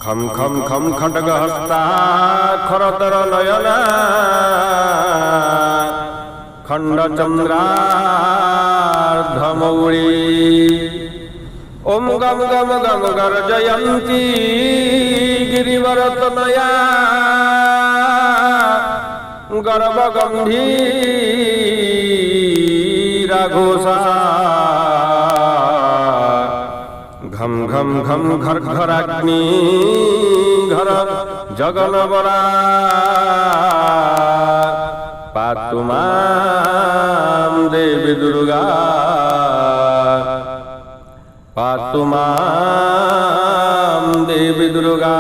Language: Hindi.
खम खम खम खड्गहस्ता खरतर नयना खंडचंद्रार्धमौळी ओम गम गम गम गर्जयन्ती गिरिवरतनया गर्भगंभीरा घोषा घम घम घम घर घराग्नि घर जगनबरा पातु मां देवी दुर्गा पातु मां देवी दुर्गा।